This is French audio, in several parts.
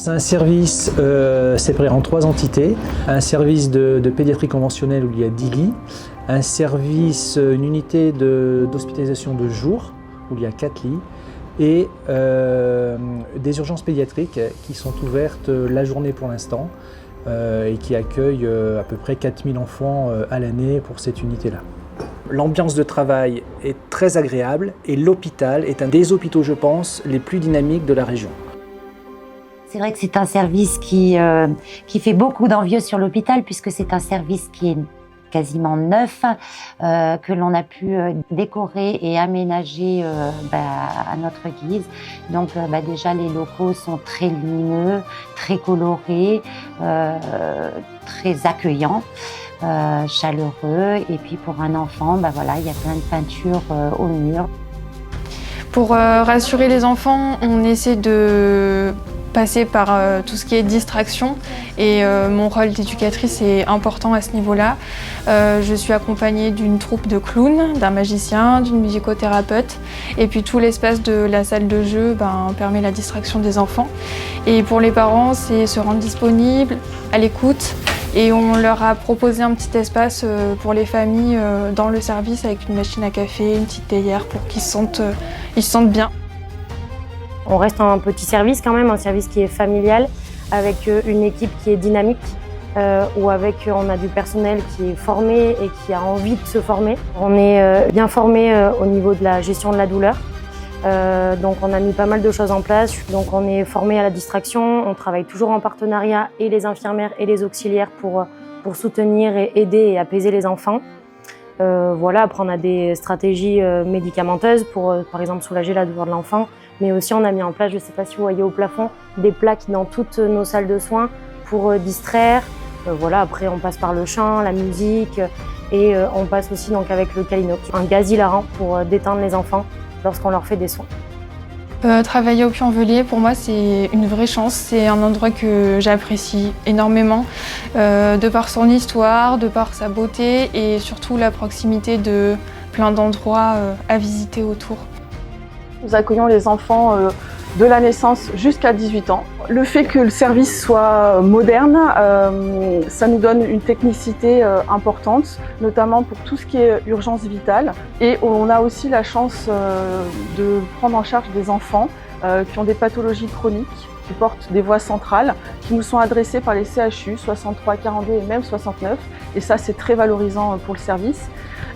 c'est un service séparé en 3 entités. Un service de pédiatrie conventionnelle où il y a 10 lits, un service, une unité d'hospitalisation de jour où il y a 4 lits et des urgences pédiatriques qui sont ouvertes la journée pour l'instant et qui accueillent à peu près 4000 enfants à l'année pour cette unité-là. L'ambiance de travail est très agréable et l'hôpital est un des hôpitaux, je pense, les plus dynamiques de la région. C'est vrai que c'est un service qui fait beaucoup d'envieux sur l'hôpital puisque c'est un service qui est quasiment neuf, que l'on a pu décorer et aménager à notre guise. Donc déjà les locaux sont très lumineux, très colorés, très accueillants. Chaleureux, et puis pour un enfant, il y a plein de peintures au mur. Pour rassurer les enfants, on essaie de passer par tout ce qui est distraction et mon rôle d'éducatrice est important à ce niveau-là. Je suis accompagnée d'une troupe de clowns, d'un magicien, d'une musicothérapeute et puis tout l'espace de la salle de jeu permet la distraction des enfants. Et pour les parents, c'est se rendre disponible, à l'écoute. Et on leur a proposé un petit espace pour les familles dans le service avec une machine à café, une petite théière pour qu'ils se sentent bien. On reste un petit service quand même, un service qui est familial, avec une équipe qui est dynamique, où on a du personnel qui est formé et qui a envie de se former. On est bien formé au niveau de la gestion de la douleur. Donc on a mis pas mal de choses en place. Donc on est formé à la distraction, on travaille toujours en partenariat et les infirmières et les auxiliaires pour soutenir et aider et apaiser les enfants. Après on a des stratégies médicamenteuses pour par exemple soulager la douleur de l'enfant, mais aussi on a mis en place, je ne sais pas si vous voyez au plafond, des plaques dans toutes nos salles de soins pour distraire. Après on passe par le chant, la musique et on passe aussi donc avec le Calino, un gaz hilarant pour détendre les enfants lorsqu'on leur fait des soins. Travailler au Puy-en-Velay, pour moi, c'est une vraie chance. C'est un endroit que j'apprécie énormément, de par son histoire, de par sa beauté et surtout la proximité de plein d'endroits à visiter autour. Nous accueillons les enfants de la naissance jusqu'à 18 ans. Le fait que le service soit moderne, ça nous donne une technicité importante, notamment pour tout ce qui est urgence vitale. Et on a aussi la chance de prendre en charge des enfants qui ont des pathologies chroniques, qui portent des voies centrales, qui nous sont adressées par les CHU 63, 42 et même 69. Et ça, c'est très valorisant pour le service.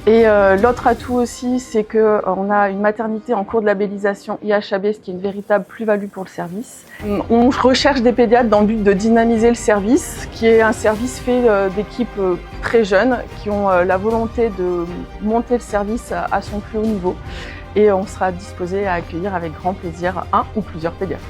Et l'autre atout aussi, c'est qu'on a une maternité en cours de labellisation IHAB, ce qui est une véritable plus-value pour le service. On recherche des pédiatres dans le but de dynamiser le service, qui est un service fait d'équipes très jeunes, qui ont la volonté de monter le service à son plus haut niveau. Et on sera disposé à accueillir avec grand plaisir un ou plusieurs pédiatres.